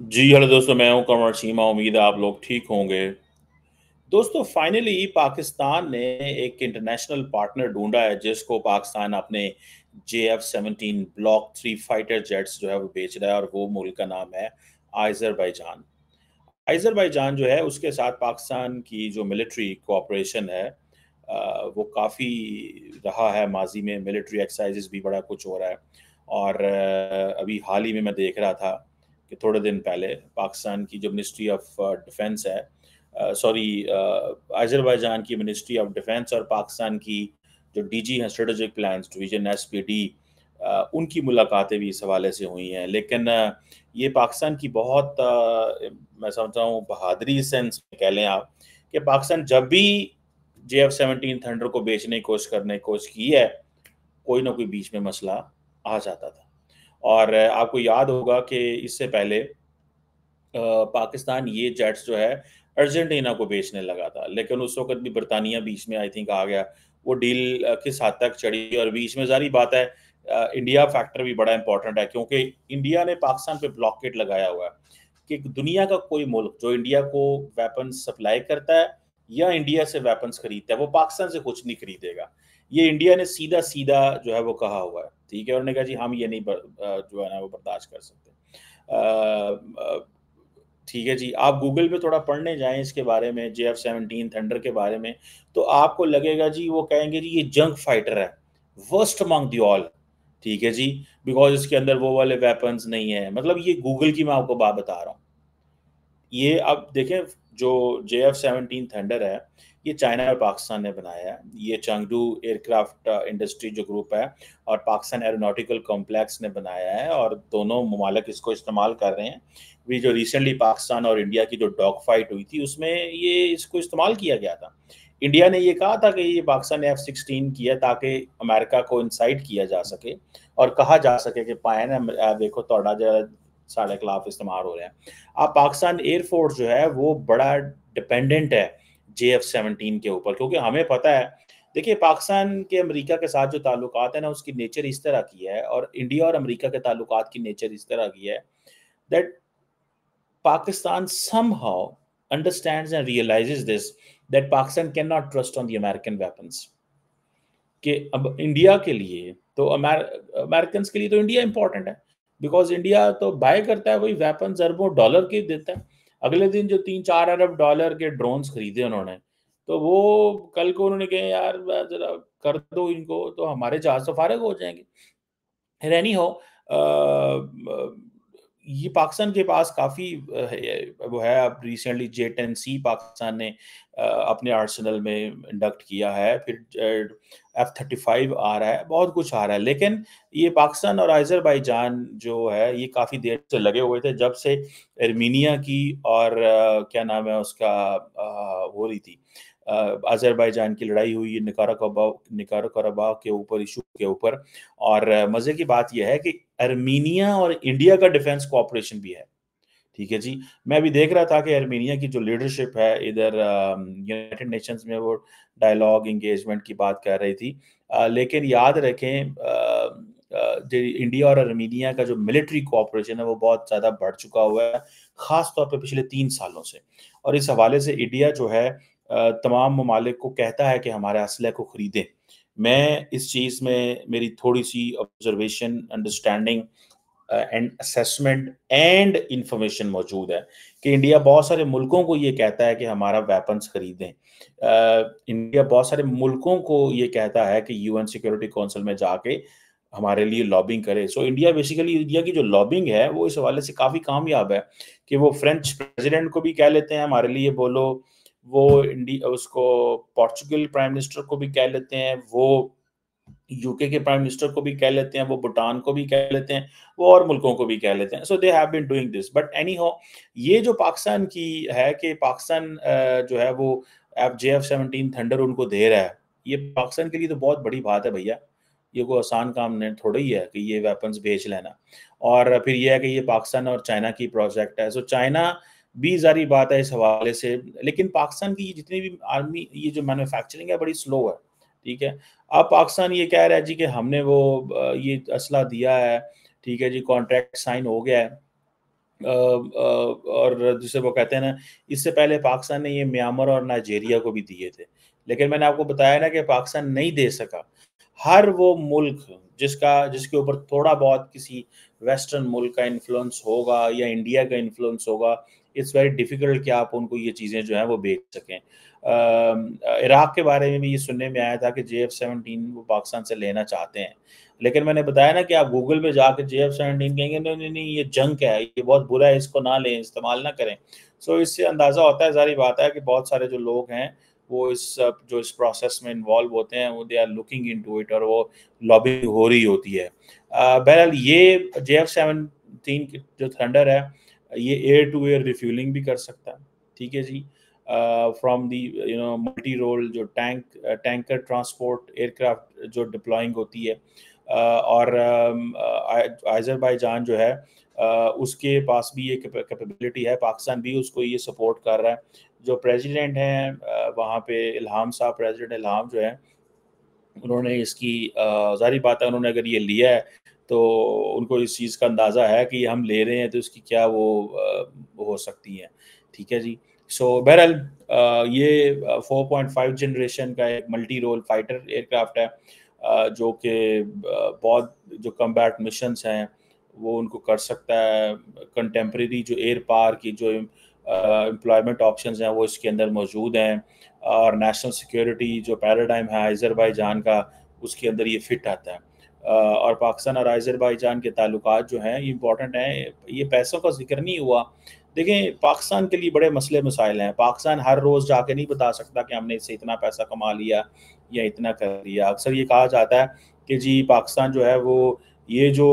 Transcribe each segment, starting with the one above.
जी hello दोस्तों, मैं हूं कमर चीमा। उम्मीद है आप लोग ठीक होंगे। दोस्तों फाइनली पाकिस्तान ने एक इंटरनेशनल पार्टनर ढूंढा है जिसको पाकिस्तान अपने JF-17 ब्लॉक 3 फाइटर जेट्स जो है वो बेच रहा है, और वो मुल्क का नाम है आज़रबाईजान। आज़रबाईजान जो है उसके साथ पाकिस्तान की जो मिलिट्री कोऑपरेशन है वो काफ़ी रहा है। माजी में मिलिट्री एक्सरसाइजेस भी बड़ा कुछ हो रहा है। और अभी हाल ही में मैं देख रहा था कि थोड़े दिन पहले पाकिस्तान की जो मिनिस्ट्री ऑफ डिफेंस है, सॉरी, आज़रबाईजान की मिनिस्ट्री ऑफ डिफेंस और पाकिस्तान की जो डीजी हैं स्ट्रेटेजिक प्लान्स डिवीजन SPD, उनकी मुलाकातें भी इस हवाले से हुई हैं। लेकिन ये पाकिस्तान की बहुत मैं समझता हूँ बहादुरी सेंस कह लें आप, कि पाकिस्तान जब भी JF-17 थंडर को बेचने की कोशिश की है, कोई ना कोई बीच में मसला आ जाता था। और आपको याद होगा कि इससे पहले पाकिस्तान ये जेट्स जो है अर्जेंटीना को बेचने लगा था, लेकिन उस वक्त भी बरतानिया बीच में आई थिंक आ गया। वो डील किस हद तक चढ़ी, और बीच में जारी बात है इंडिया फैक्टर भी बड़ा इंपॉर्टेंट है, क्योंकि इंडिया ने पाकिस्तान पे ब्लॉकेट लगाया हुआ है कि दुनिया का कोई मुल्क जो इंडिया को वेपन्स सप्लाई करता है या इंडिया से वेपन्स खरीदता है, वो पाकिस्तान से कुछ नहीं खरीदेगा। ये इंडिया ने सीधा सीधा जो है वो कहा हुआ है। ठीक है, उन्होंने कहा जी हम ये नहीं जो है ना वो बर्दाश्त कर सकते। ठीक है जी, आप गूगल पे थोड़ा पढ़ने जाएँ इसके बारे में, JF-17 थंडर के बारे में, तो आपको लगेगा जी, वो कहेंगे जी ये जंक फाइटर है, वर्स्ट अमंग द ऑल। ठीक है जी, बिकॉज़ इसके अंदर वो वाले वेपन्स नहीं है। मतलब ये गूगल की मैं आपको बात बता रहा हूँ। ये अब देखें, जो JF-17 थंडर है, ये चाइना और पाकिस्तान ने बनाया है। ये चंगडू एयरक्राफ्ट इंडस्ट्री जो ग्रुप है और पाकिस्तान एरोनॉटिकल कॉम्प्लेक्स ने बनाया है, और दोनों ममालिक इसको इस्तेमाल कर रहे हैं। अभी जो रिसेंटली पाकिस्तान और इंडिया की जो डॉग फाइट हुई थी, उसमें ये इसको इस्तेमाल किया गया था। इंडिया ने ये कहा था कि ये पाकिस्तान ने F-16 किया ताकि अमेरिका को इंसाइट किया जा सके और कहा जा सके कि पाए ना देखो थोड़ा जो साढ़े खिलाफ इस्तेमाल हो रहे हैं। अब पाकिस्तान एयरफोर्स जो है वो बड़ा डिपेंडेंट है JF-17 के ऊपर, क्योंकि हमें पता है। देखिए, पाकिस्तान के अमेरिका के साथ जो ताल्लुकात है ना, उसकी नेचर इस तरह की है, और इंडिया और अमेरिका के ताल्लुकात की नेचर इस तरह की है that Pakistan somehow understands and realizes this, that Pakistan cannot trust on the American weapons. कि अब इंडिया के लिए तो अमेरिकन के लिए तो इंडिया इंपॉर्टेंट है, बिकॉज इंडिया तो बाय करता है वही वेपन अरबों डॉलर के देता है। अगले दिन जो 3-4 अरब डॉलर के ड्रोन्स खरीदे उन्होंने, तो वो कल को उन्होंने कहा यार जरा कर दो इनको, तो हमारे जहाज तो फारग हो जाएंगे। एनी हो, ये पाकिस्तान के पास काफ़ी वो है। अब रिसेंटली J-10C पाकिस्तान ने अपने आर्सेनल में इंडक्ट किया है। फिर F-35 आ रहा है, बहुत कुछ आ रहा है। लेकिन ये पाकिस्तान और आज़रबाईजान जो है ये काफ़ी देर से लगे हुए थे, जब से आर्मीनिया की और क्या नाम है उसका हो रही थी अज़रबाईजान की लड़ाई हुई निकाराकोरबाख के ऊपर, इशू के ऊपर। और मज़े की बात ये है कि आर्मीनिया और इंडिया का डिफेंस कोऑपरेशन भी है। ठीक है जी। मैं अभी देख रहा था कि आर्मीनिया की जो लीडरशिप है इधर यूनाइटेड नेशंस में, वो डायलॉग एंगेजमेंट की बात कर रही थी। लेकिन याद रखें, जो इंडिया और आर्मीनिया का जो मिलिट्री कोऑपरेशन है वो बहुत ज़्यादा बढ़ चुका हुआ है, ख़ास तौर पे पिछले 3 सालों से। और इस हवाले से इंडिया जो है तमाम ममालिक को कहता है कि हमारे असलहे को खरीदें। मैं इस चीज़ में मेरी थोड़ी-सी observation, understanding and assessment and information मौजूद है कि इंडिया बहुत सारे मुल्कों को ये कहता है कि हमारा वेपन्स खरीदें। इंडिया बहुत सारे मुल्कों को ये कहता है कि UN सिक्योरिटी काउंसिल में जाके हमारे लिए लॉबिंग करे। सो इंडिया बेसिकली, इंडिया की जो लॉबिंग है वो इस हवाले से काफ़ी कामयाब है कि वो फ्रेंच प्रेसिडेंट को भी कह लेते हैं हमारे लिए बोलो, वो इंडिया उसको पोर्चुगल प्राइम मिनिस्टर को भी कह लेते हैं, वो यूके के प्राइम मिनिस्टर को भी कह लेते हैं, वो भूटान को भी कह लेते हैं, वो और मुल्कों को भी कह लेते हैं। So they have been doing this. But anyhow, ये जो पाकिस्तान की है कि पाकिस्तान जो है वो JF-17 थंडर उनको दे रहा है, ये पाकिस्तान के लिए तो बहुत बड़ी बात है भैया। ये कोई आसान काम नहीं थोड़ा ही है कि ये वेपन्स बेच लेना। और फिर ये है कि ये पाकिस्तान और चाइना की प्रोजेक्ट है। सो चाइना भी ज़ाहिर बात है इस हवाले से, लेकिन पाकिस्तान की जितनी भी आर्मी, ये जो मैन्युफैक्चरिंग है बड़ी स्लो है। ठीक है। अब पाकिस्तान ये कह रहा है जी कि हमने वो ये असला दिया है, ठीक है जी, कॉन्ट्रैक्ट साइन हो गया है। और जिसे वो कहते हैं ना, इससे पहले पाकिस्तान ने ये म्यांमार और नाइजीरिया को भी दिए थे। लेकिन मैंने आपको बताया ना कि पाकिस्तान नहीं दे सका। हर वो मुल्क जिसके ऊपर थोड़ा बहुत किसी वेस्टर्न मुल्क का इन्फ्लुएंस होगा या इंडिया का इन्फ्लुएंस होगा, इट्स वेरी डिफिकल्ट कि आप उनको ये चीज़ें जो हैं वो बेच सकें। इराक के बारे में भी ये सुनने में आया था कि JF-17 वो पाकिस्तान से लेना चाहते हैं। लेकिन मैंने बताया ना कि आप गूगल पे जाके JF-17 कहेंगे, नहीं, नहीं, नहीं, ये जंक है, ये बहुत बुरा है, इसको ना लें, इस्तेमाल ना करें। सो इससे अंदाज़ा होता है, ज़ाहिर बात है कि बहुत सारे जो लोग हैं, वो जो इस प्रोसेस में इन्वॉल्व होते हैं, वो they are looking into it, और वो लॉबिंग हो रही होती है। बहरहाल ये JF-17 की जो थंडर है, ये एयर टू एयर रिफ्यूलिंग भी कर सकता है, ठीक है जी। फ्रॉम दी मल्टी रोल जो टैंकर ट्रांसपोर्ट एयरक्राफ्ट जो डिप्लॉइंग होती है, और आज़रबाईजान जो है, उसके पास भी ये कैपेबिलिटी है। पाकिस्तान भी उसको ये सपोर्ट कर रहा है। जो प्रेसिडेंट हैं वहाँ पे इल्हाम साहब, प्रेसिडेंट इल्हाम जो है, उन्होंने इसकी ज़ाहिर बात है, उन्होंने अगर ये लिया है तो उनको इस चीज़ का अंदाज़ा है कि हम ले रहे हैं तो इसकी क्या वो हो सकती है, ठीक है जी। सो बहरहाल ये 4.5 जनरेशन का एक मल्टी रोल फाइटर एयरक्राफ्ट है, जो कि बहुत जो कम्बैट मिशंस हैं वो उनको कर सकता है। कंटेम्प्रेरी जो एयर पावर की जो एम्प्लॉयमेंट ऑप्शंस हैं वो इसके अंदर मौजूद हैं, और नेशनल सिक्योरिटी जो पैराडाइम है अज़रबैजान का, उसके अंदर ये फिट आता है। और पाकिस्तान और अज़रबैजान के ताल्लुकात जो हैं ये इम्पोर्टेंट हैं। ये पैसों का ज़िक्र नहीं हुआ। देखें, पाकिस्तान के लिए बड़े मसले मसाइल हैं। पाकिस्तान हर रोज़ जाके नहीं बता सकता कि हमने इससे इतना पैसा कमा लिया या इतना कर लिया। अक्सर ये कहा जाता है कि जी पाकिस्तान जो है वो ये जो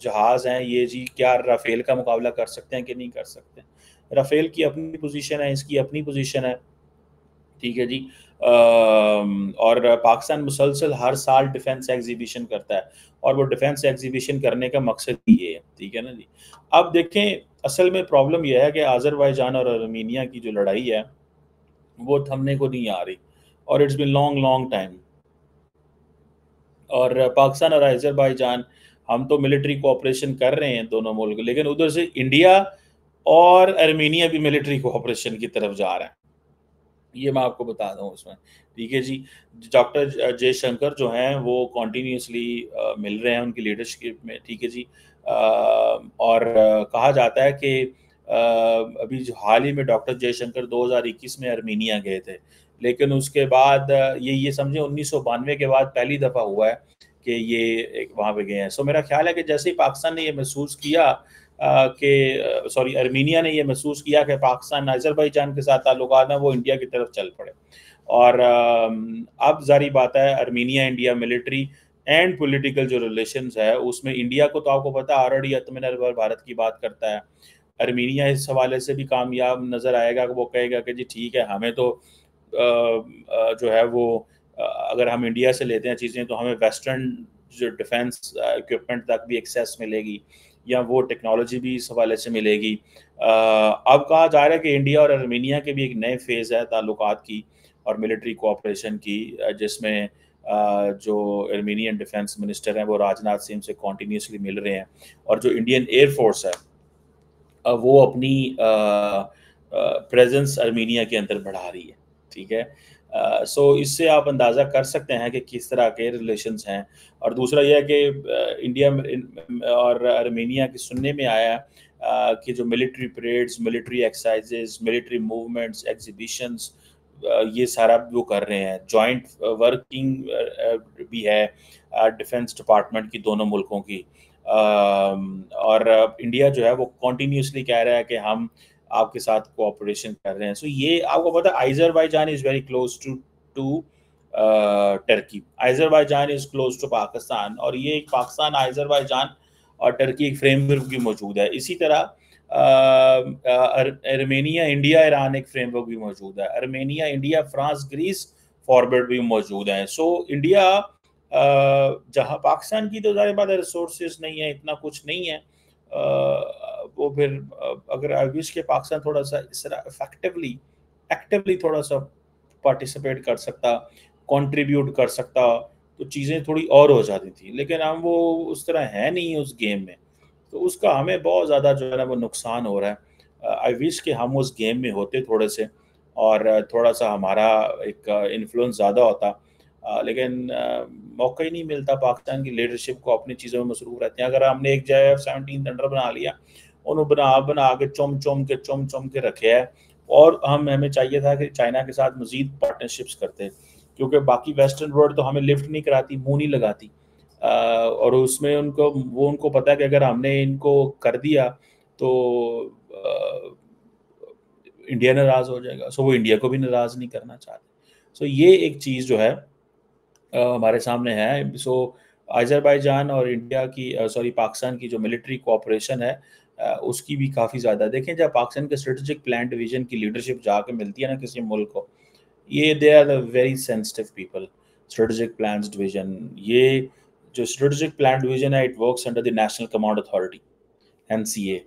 जहाज़ हैं, ये जी क्या राफ़ेल का मुकाबला कर सकते हैं कि नहीं कर सकते। राफ़ेल की अपनी पोज़ीशन है, इसकी अपनी पोज़ीशन है। ठीक है जी। और पाकिस्तान मुसलसल हर साल डिफेंस एग्जीबिशन करता है, और वो डिफेंस एग्जीबिशन करने का मकसद ही ये है, ठीक है ना जी। अब देखें, असल में प्रॉब्लम यह है कि आज़रबाईजान और आर्मीनिया की जो लड़ाई है वो थमने को नहीं आ रही, और it's been long long time. और पाकिस्तान और आज़रबाईजान, हम तो मिलिट्री कोऑपरेशन कर रहे हैं दोनों मुल्क, लेकिन उधर से इंडिया और आर्मीनिया भी मिलिट्री कोऑपरेशन की तरफ जा रहा है। ये मैं आपको बता दूँ उसमें, ठीक है जी। डॉक्टर जयशंकर जो हैं वो कंटिन्यूअसली मिल रहे हैं उनकी लीडरशिप में, ठीक है जी। और कहा जाता है कि अभी जो हाल ही में डॉक्टर जयशंकर 2021 में आर्मीनिया गए थे, लेकिन उसके बाद ये समझे 1992 के बाद पहली दफ़ा हुआ है कि ये एक वहाँ पे गए हैं। सो मेरा ख़्याल है कि जैसे ही पाकिस्तान ने ये महसूस किया कि सॉरी आर्मीनिया ने ये महसूस किया कि पाकिस्तान अज़रबैजान के साथ ताल्लुकात हैं, वो इंडिया की तरफ चल पड़े। और अब ज़ाहिर बात है, Armenia India military and political जो रिलेशंस है उसमें इंडिया को तो आपको पता है ऑलरेडी आत्मनिर्भर भारत की बात करता है। आर्मीनिया इस हवाले से भी कामयाब नज़र आएगा कि वो कहेगा कि जी ठीक है, हमें तो जो है वो अगर हम इंडिया से लेते हैं चीज़ें तो हमें वेस्टर्न जो डिफेंस इक्विपमेंट तक भी एक्सेस मिलेगी, या वो टेक्नोलॉजी भी इस हवाले से मिलेगी। अब कहा जा रहा है कि इंडिया और आर्मीनिया के भी एक नए फ़ेज़ है ताल्लुकात की और मिलिट्री कोऑपरेशन की, जिसमें जो आर्मीनियन डिफेंस मिनिस्टर हैं वो राजनाथ सिंह से कंटिन्यूअसली मिल रहे हैं, और जो इंडियन एयर फोर्स है वो अपनी प्रेजेंस आर्मीनिया के अंदर बढ़ा रही है, ठीक है। सो इससे आप अंदाज़ा कर सकते हैं कि किस तरह के रिलेशंस हैं। और दूसरा यह है कि इंडिया में और आर्मीनिया की सुनने में आया कि जो military parades, military exercises, military movements, exhibitions, ये सारा वो कर रहे हैं। जॉइंट वर्किंग भी है डिफेंस डिपार्टमेंट की दोनों मुल्कों की। और इंडिया जो है वो कंटिन्यूअसली कह रहा है कि हम आपके साथ कोऑपरेशन कर रहे हैं। सो ये आपको पता है, Azerbaijan is very close to Turkey. Azerbaijan is close to Pakistan, और ये एक पाकिस्तान, अज़रबैजान और टर्की एक फ्रेमवर्क भी मौजूद है। इसी तरह आर्मेनिया, इंडिया, ईरान एक फ्रेमवर्क भी मौजूद है। Armenia, India, France, Greece forward भी मौजूद हैं। सो इंडिया जहाँ पाकिस्तान की तो ज़ाहिर बात है रिसोर्सेज नहीं है, इतना कुछ नहीं है। वो फिर अगर आई विश के पाकिस्तान थोड़ा सा इस तरह इफेक्टिवली एक्टिवली थोड़ा सा पार्टिसिपेट कर सकता, कंट्रीब्यूट कर सकता, तो चीज़ें थोड़ी और हो जाती थी। लेकिन हम वो उस तरह है नहीं उस गेम में। तो उसका हमें बहुत ज़्यादा जो है ना वो नुकसान हो रहा है। आई विश कि हम उस गेम में होते थोड़े से और थोड़ा-सा हमारा एक इन्फ्लुएंस ज़्यादा होता। लेकिन मौका ही नहीं मिलता, पाकिस्तान की लीडरशिप को अपनी चीज़ों में मसरूफ़ रहते हैं। अगर हमने एक जगह F-17 थंडर बना लिया, उन्हों बना-बना के चुम-चुम के रखे है और हमें चाहिए था कि चाइना के साथ मज़ीद पार्टनरशिप्स करते, क्योंकि बाकी वेस्टर्न वर्ल्ड तो हमें लिफ्ट नहीं कराती, मुँह नहीं लगाती। और उसमें उनको पता है कि अगर हमने इनको कर दिया तो अ, इंडिया नाराज़ हो जाएगा, सो वो इंडिया को भी नाराज़ नहीं करना चाहते। सो ये एक चीज़ जो है हमारे सामने है। सो अज़रबैजान और इंडिया की सॉरी पाकिस्तान की जो मिलिट्री कोऑपरेशन है उसकी भी काफ़ी ज़्यादा देखें, जब पाकिस्तान के स्ट्रेटेजिक प्लान डिवीज़न की लीडरशिप जाके मिलती है ना किसी मुल्क को, ये they are the very sensitive people. Strategic plans division, ये जो स्ट्रेटेजिक प्लान डिवीज़न है, it works under the national command authority, NCA.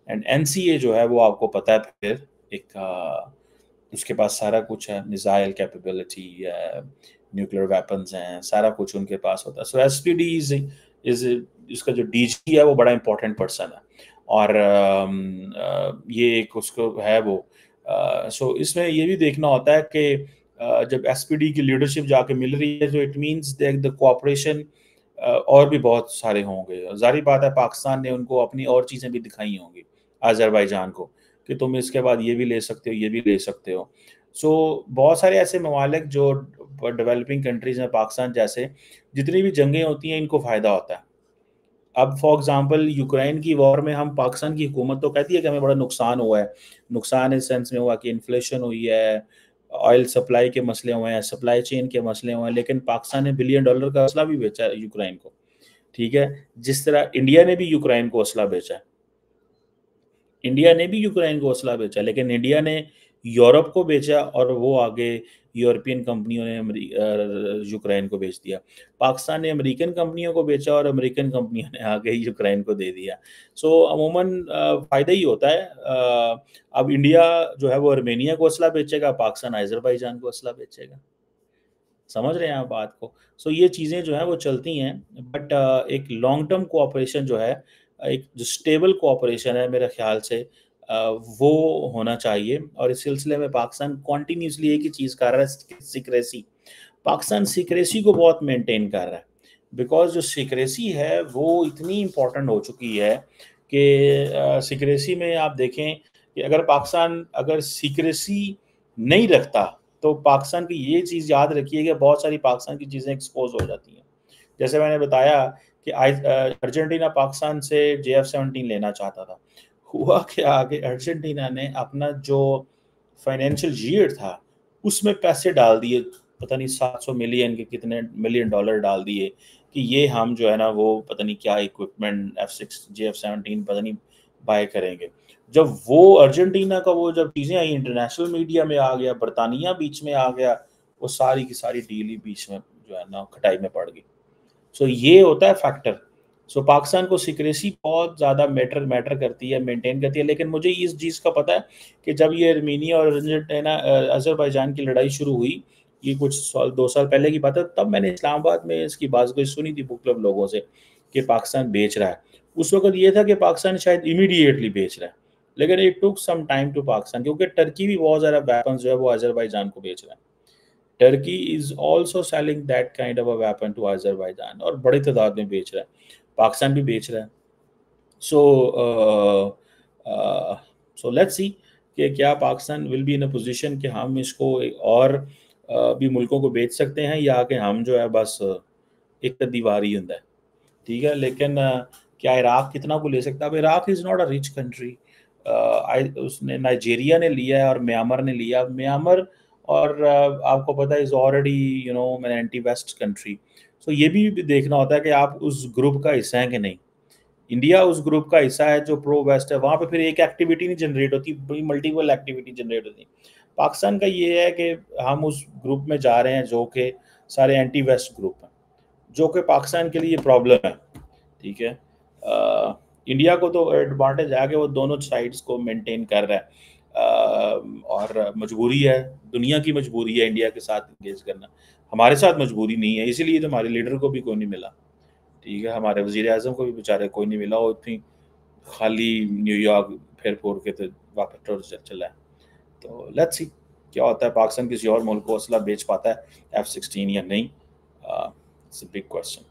And NCA जो है वो आपको पता है फिर एक उसके पास सारा कुछ है, मिसाइल कैपेबिलिटी न्यूक्लियर वेपन्स हैं, सारा कुछ उनके पास होता है। सो एसपीडी इज इसका जो डीजी है वो बड़ा इंपॉर्टेंट पर्सन है और ये एक उसको है वो। सो इसमें ये भी देखना होता है कि जब एसपीडी की लीडरशिप जाके मिल रही है तो इट मीन्स द कोऑपरेशन और भी बहुत सारे होंगे। ज़ाहिर बात है पाकिस्तान ने उनको अपनी और चीज़ें भी दिखाई होंगी अज़रबैजान को, कि तुम इसके बाद ये भी ले सकते हो, ये भी ले सकते हो। सो बहुत सारे ऐसे ममालिक जो डेवलपिंग कंट्रीज़ हैं पाकिस्तान जैसे, जितनी भी जंगें होती हैं इनको फ़ायदा होता है। अब फॉर एग्ज़ाम्पल यूक्रेन की वॉर में हम पाकिस्तान की हुकूमत तो कहती है कि हमें बड़ा नुकसान हुआ है। नुकसान इस सेंस में हुआ कि इन्फ्लेशन हुई है, ऑयल सप्लाई के मसले हुए हैं, सप्लाई चेन के मसले हुए हैं, लेकिन पाकिस्तान ने बिलियन डॉलर का असला भी बेचा है यूक्रेन को, ठीक है? जिस तरह इंडिया ने भी यूक्रेन को असला बेचा है। इंडिया ने भी यूक्रेन को असला बेचा, लेकिन इंडिया ने यूरोप को बेचा और वो आगे यूरोपियन कंपनियों ने यूक्रेन को बेच दिया। पाकिस्तान ने अमेरिकन कंपनियों को बेचा और अमेरिकन कंपनियों ने आगे यूक्रेन को दे दिया। सो अमूमन फ़ायदा ही होता है। अब इंडिया जो है वो आर्मेनिया को असला बेचेगा, पाकिस्तान अज़रबैजान को असला बेचेगा। समझ रहे हैं आप बात को? सो ये चीज़ें जो हैं वो चलती हैं, बट एक लॉन्ग टर्म कोऑपरेशन जो है, एक जो स्टेबल कोऑपरेशन है मेरे ख़्याल से वो होना चाहिए और इस सिलसिले में पाकिस्तान कंटिन्यूअसली एक ही चीज़ कर रहा है, सीक्रेसी। पाकिस्तान सीक्रेसी को बहुत मेंटेन कर रहा है, बिकॉज़ जो सीक्रेसी है वो इतनी इम्पोर्टेंट हो चुकी है कि सीक्रेसी में आप देखें कि अगर सीक्रेसी नहीं रखता, तो पाकिस्तान की ये चीज़ याद रखिए कि बहुत सारी पाकिस्तान की चीज़ें एक्सपोज़ हो जाती हैं। जैसे मैंने बताया कि अर्जेंटीना पाकिस्तान से JF-17 लेना चाहता था। हुआ क्या कि अर्जेंटीना ने अपना जो फाइनेंशियल यील्ड था, उसमें पैसे डाल दिए, पता नहीं 700 मिलियन के कितने मिलियन डॉलर डाल दिए कि ये हम जो है ना वो पता नहीं क्या इक्विपमेंट F6 JF-17 पता नहीं बाय करेंगे। जब वो अर्जेंटीना का वो जब चीज़ें आई इंटरनेशनल मीडिया में आ गया, बर्तानिया बीच में आ गया, वो सारी की सारी डील ही बीच में जो है ना खटाई में पड़ गई। सो ये होता है फैक्टर। सो पाकिस्तान को सीक्रेसी बहुत ज़्यादा मैटर करती है, मेंटेन करती है, लेकिन मुझे इस चीज़ का पता है कि जब ये आर्मीनिया और अज़रबैजान की लड़ाई शुरू हुई, ये कुछ साल 2 साल पहले की बात है, तब मैंने इस्लामाबाद में इसकी बाज़गोई सुनी थी बुक क्लब लोगों से कि पाकिस्तान बेच रहा है। उस वक़्त ये था कि पाकिस्तान शायद इमीडिएटली बेच रहा है, लेकिन it took some time to Pakistan, क्योंकि टर्की भी बहुत ज़्यादा वेपन्स जो है वो अज़रबैजान को बेच रहा है। Turkey is also selling that kind of a weapon to Azerbaijan और बड़ी तादाद में बेच रहा है। पाकिस्तान भी बेच रहा है। सो सो लेट्स सी कि क्या Pakistan will be in a position कि हम इसको और भी मुल्कों को बेच सकते हैं या कि हम जो है बस एक दीवार ही हुंदा है। ठीक है, लेकिन क्या इराक कितना को ले सकता है? अब Iraq is not a rich country. I उसने नाइजीरिया ने लिया है और म्यांमार ने लिया। म्यांमार और आपको पता है is already an anti west country. So ये भी देखना होता है कि आप उस ग्रुप का हिस्सा हैं कि नहीं। इंडिया उस ग्रुप का हिस्सा है जो प्रो वेस्ट है, वहाँ पे फिर एक एक्टिविटी नहीं जनरेट होती, बड़ी मल्टीपल एक्टिविटी जनरेट होती है। पाकिस्तान का ये है कि हम उस ग्रुप में जा रहे हैं जो कि सारे एंटी वेस्ट ग्रुप हैं, जो कि पाकिस्तान के लिए प्रॉब्लम है। ठीक है। इंडिया को तो एडवांटेज है कि वो दोनों साइड्स को मेंटेन कर रहा है। और मजबूरी है, दुनिया की मजबूरी है इंडिया के साथ एंगेज करना। हमारे साथ मजबूरी नहीं है, इसीलिए तो हमारे लीडर को भी कोई नहीं मिला। ठीक है, हमारे वज़ीर-ए-आज़म को भी बेचारे कोई नहीं मिला और इतनी खाली न्यूयॉर्क फिर के तो वापस टूर चला है। तो लेट्स सी क्या होता है, पाकिस्तान किसी और मुल्क को असला बेच पाता है F-16 या नहीं, इट्स अ बिग क्वेश्चन।